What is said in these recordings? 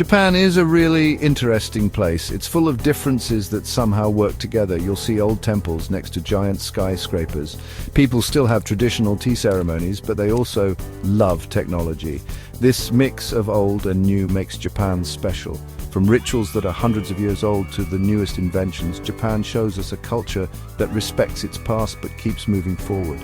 Japan is a really interesting place. It's full of differences that somehow work together. You'll see old temples next to giant skyscrapers. People still have traditional tea ceremonies, but they also love technology. This mix of old and new makes Japan special. From rituals that are hundreds of years old to the newest inventions, Japan shows us a culture that respects its past but keeps moving forward.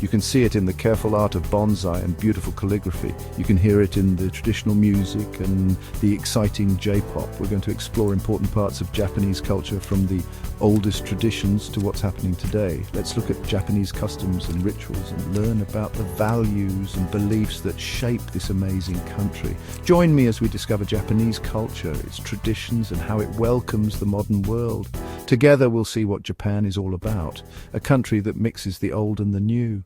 You can see it in the careful art of bonsai and beautiful calligraphy. You can hear it in the traditional music and the exciting J-pop. We're going to explore important parts of Japanese culture, from the oldest traditions to what's happening today. Let's look at Japanese customs and rituals and learn about the values and beliefs that shape this amazing country. Join me as we discover Japanese culture, its traditions, and how it welcomes the modern world. Together we'll see what Japan is all about, a country that mixes the old and the new.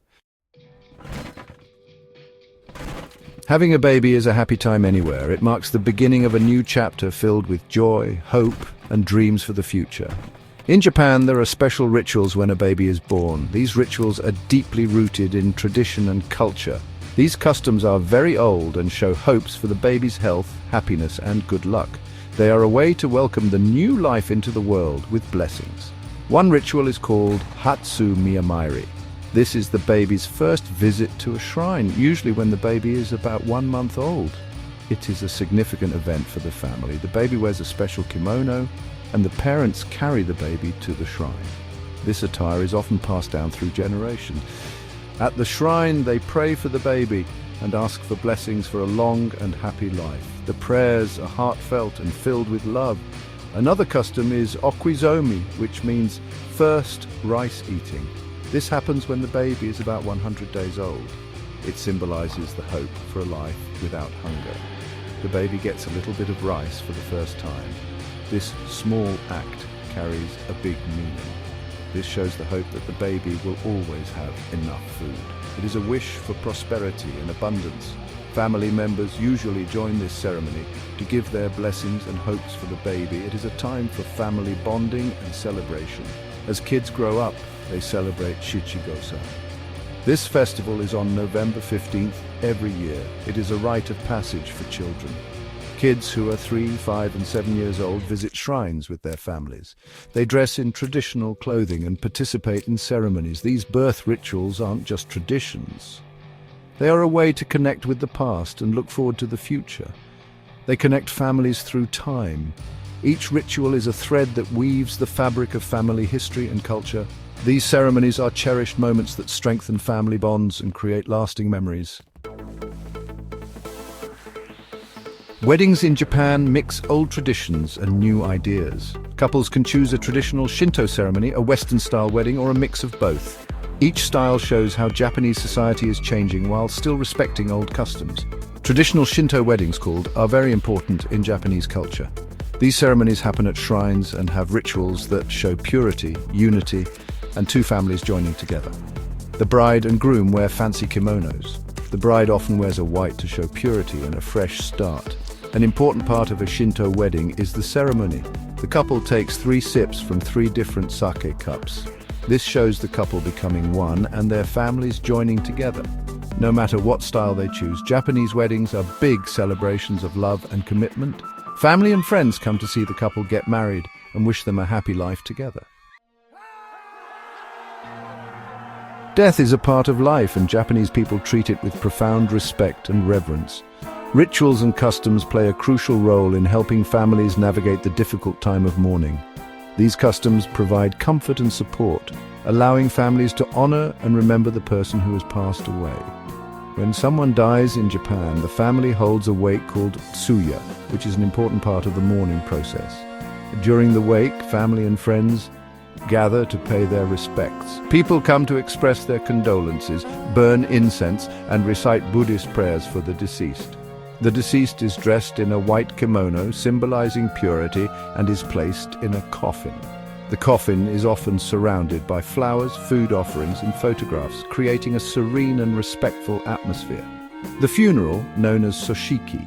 Having a baby is a happy time anywhere. It marks the beginning of a new chapter filled with joy, hope, and dreams for the future. In Japan, there are special rituals when a baby is born. These rituals are deeply rooted in tradition and culture. These customs are very old and show hopes for the baby's health, happiness, and good luck. They are a way to welcome the new life into the world with blessings. One ritual is called Hatsu Miyamairi. This is the baby's first visit to a shrine, usually when the baby is about 1 month old. It is a significant event for the family. The baby wears a special kimono, and the parents carry the baby to the shrine. This attire is often passed down through generations. At the shrine, they pray for the baby and ask for blessings for a long and happy life. The prayers are heartfelt and filled with love. Another custom is okizomi, which means first rice eating. This happens when the baby is about 100 days old. It symbolizes the hope for a life without hunger. The baby gets a little bit of rice for the first time. This small act carries a big meaning. This shows the hope that the baby will always have enough food. It is a wish for prosperity and abundance. Family members usually join this ceremony to give their blessings and hopes for the baby. It is a time for family bonding and celebration. As kids grow up, they celebrate Shichigo-san. This festival is on November 15th every year. It is a rite of passage for children. Kids who are 3, 5, and 7 years old visit shrines with their families. They dress in traditional clothing and participate in ceremonies. These birth rituals aren't just traditions. They are a way to connect with the past and look forward to the future. They connect families through time. Each ritual is a thread that weaves the fabric of family history and culture. These ceremonies are cherished moments that strengthen family bonds and create lasting memories. Weddings in Japan mix old traditions and new ideas. Couples can choose a traditional Shinto ceremony, a Western-style wedding, or a mix of both. Each style shows how Japanese society is changing while still respecting old customs. Traditional Shinto weddings, are very important in Japanese culture. These ceremonies happen at shrines and have rituals that show purity, unity, and two families joining together. The bride and groom wear fancy kimonos. The bride often wears a white to show purity and a fresh start. An important part of a Shinto wedding is the ceremony. The couple takes 3 sips from 3 different sake cups. This shows the couple becoming one and their families joining together. No matter what style they choose, Japanese weddings are big celebrations of love and commitment. Family and friends come to see the couple get married and wish them a happy life together. Death is a part of life, and Japanese people treat it with profound respect and reverence. Rituals and customs play a crucial role in helping families navigate the difficult time of mourning. These customs provide comfort and support, allowing families to honor and remember the person who has passed away. When someone dies in Japan, the family holds a wake called tsuya, which is an important part of the mourning process. During the wake, family and friends gather to pay their respects. People come to express their condolences, burn incense, and recite Buddhist prayers for the deceased. The deceased is dressed in a white kimono, symbolizing purity, and is placed in a coffin. The coffin is often surrounded by flowers, food offerings, and photographs, creating a serene and respectful atmosphere. The funeral, known as soshiki,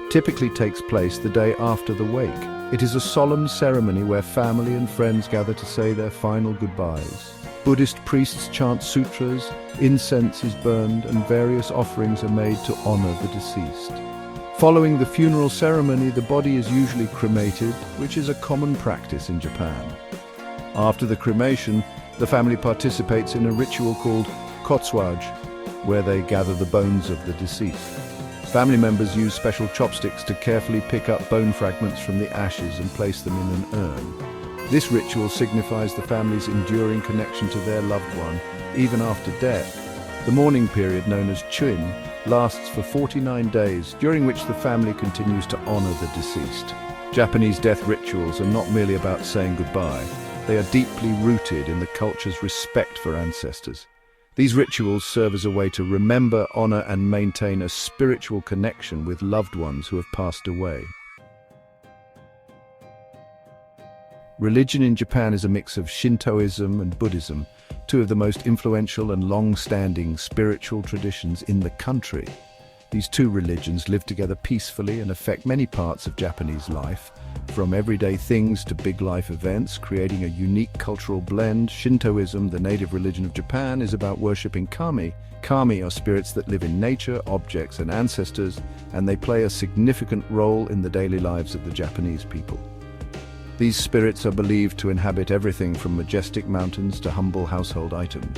typically takes place the day after the wake. It is a solemn ceremony where family and friends gather to say their final goodbyes. Buddhist priests chant sutras, incense is burned, and various offerings are made to honor the deceased. Following the funeral ceremony, the body is usually cremated, which is a common practice in Japan. After the cremation, the family participates in a ritual called kotsuage, where they gather the bones of the deceased. Family members use special chopsticks to carefully pick up bone fragments from the ashes and place them in an urn. This ritual signifies the family's enduring connection to their loved one, even after death. The mourning period, known as chuin, lasts for 49 days, during which the family continues to honor the deceased. Japanese death rituals are not merely about saying goodbye. They are deeply rooted in the culture's respect for ancestors. These rituals serve as a way to remember, honor, and maintain a spiritual connection with loved ones who have passed away. Religion in Japan is a mix of Shintoism and Buddhism, two of the most influential and long-standing spiritual traditions in the country. These two religions live together peacefully and affect many parts of Japanese life, from everyday things to big life events, creating a unique cultural blend. Shintoism, the native religion of Japan, is about worshipping kami. Kami are spirits that live in nature, objects, and ancestors, and they play a significant role in the daily lives of the Japanese people. These spirits are believed to inhabit everything from majestic mountains to humble household items.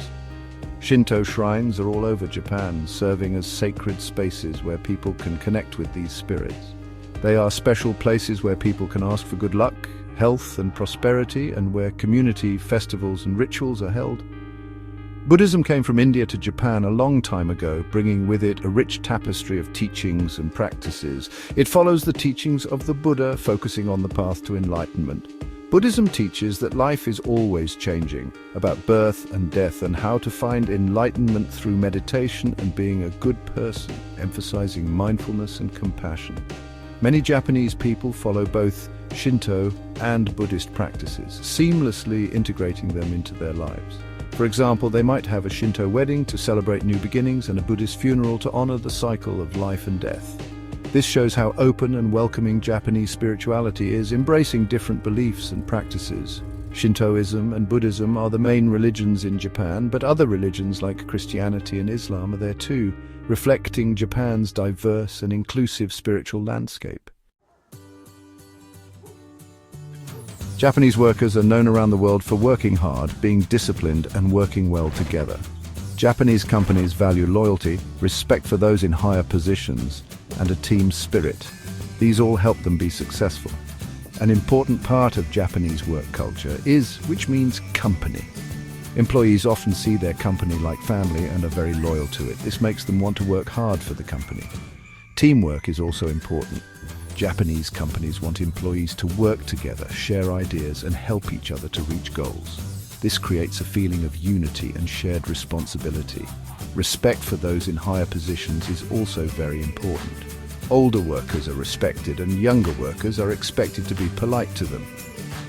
Shinto shrines are all over Japan, serving as sacred spaces where people can connect with these spirits. They are special places where people can ask for good luck, health, and prosperity, and where community festivals and rituals are held. Buddhism came from India to Japan a long time ago, bringing with it a rich tapestry of teachings and practices. It follows the teachings of the Buddha, focusing on the path to enlightenment. Buddhism teaches that life is always changing, about birth and death, and how to find enlightenment through meditation and being a good person, emphasizing mindfulness and compassion. Many Japanese people follow both Shinto and Buddhist practices, seamlessly integrating them into their lives. For example, they might have a Shinto wedding to celebrate new beginnings and a Buddhist funeral to honor the cycle of life and death. This shows how open and welcoming Japanese spirituality is, embracing different beliefs and practices. Shintoism and Buddhism are the main religions in Japan, but other religions like Christianity and Islam are there too, reflecting Japan's diverse and inclusive spiritual landscape. Japanese workers are known around the world for working hard, being disciplined, and working well together. Japanese companies value loyalty, respect for those in higher positions, and a team spirit. These all help them be successful. An important part of Japanese work culture is, which means company. Employees often see their company like family and are very loyal to it. This makes them want to work hard for the company. Teamwork is also important. Japanese companies want employees to work together, share ideas, and help each other to reach goals. This creates a feeling of unity and shared responsibility. Respect for those in higher positions is also very important. Older workers are respected and younger workers are expected to be polite to them.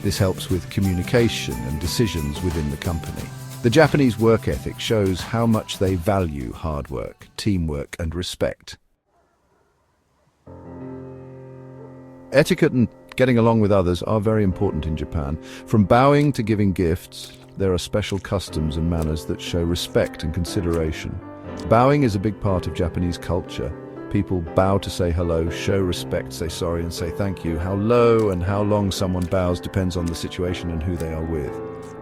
This helps with communication and decisions within the company. The Japanese work ethic shows how much they value hard work, teamwork, and respect. Etiquette and getting along with others are very important in Japan. From bowing to giving gifts, there are special customs and manners that show respect and consideration. Bowing is a big part of Japanese culture. People bow to say hello, show respect, say sorry, and say thank you. How low and how long someone bows depends on the situation and who they are with.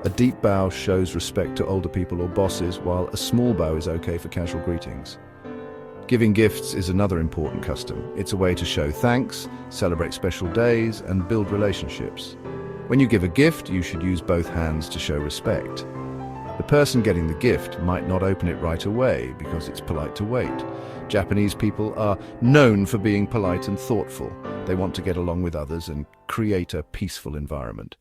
A deep bow shows respect to older people or bosses, while a small bow is okay for casual greetings. Giving gifts is another important custom. It's a way to show thanks, celebrate special days, and build relationships. When you give a gift, you should use both hands to show respect. The person getting the gift might not open it right away because it's polite to wait. Japanese people are known for being polite and thoughtful. They want to get along with others and create a peaceful environment.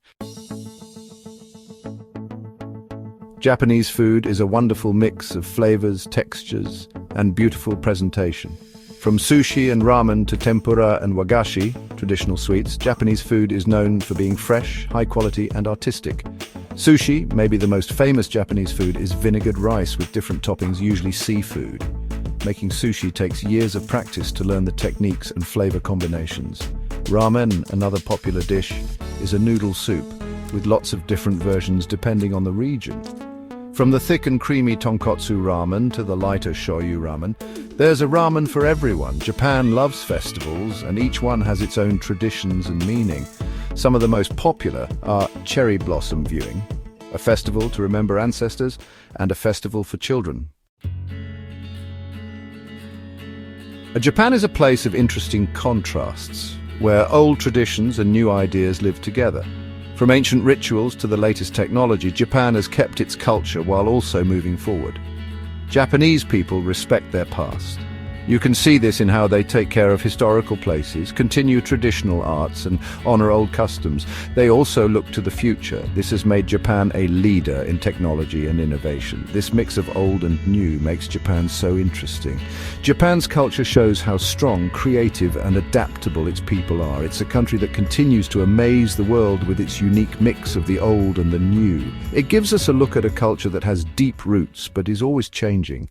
Japanese food is a wonderful mix of flavors, textures, and beautiful presentation. From sushi and ramen to tempura and wagashi, traditional sweets, Japanese food is known for being fresh, high quality, and artistic. Sushi, maybe the most famous Japanese food, is vinegared rice with different toppings, usually seafood. Making sushi takes years of practice to learn the techniques and flavor combinations. Ramen, another popular dish, is a noodle soup with lots of different versions depending on the region. From the thick and creamy tonkotsu ramen to the lighter shoyu ramen, there's a ramen for everyone. Japan loves festivals, and each one has its own traditions and meaning. Some of the most popular are cherry blossom viewing, a festival to remember ancestors, and a festival for children. Japan is a place of interesting contrasts, where old traditions and new ideas live together. From ancient rituals to the latest technology, Japan has kept its culture while also moving forward. Japanese people respect their past. You can see this in how they take care of historical places, continue traditional arts, and honor old customs. They also look to the future. This has made Japan a leader in technology and innovation. This mix of old and new makes Japan so interesting. Japan's culture shows how strong, creative, and adaptable its people are. It's a country that continues to amaze the world with its unique mix of the old and the new. It gives us a look at a culture that has deep roots but is always changing.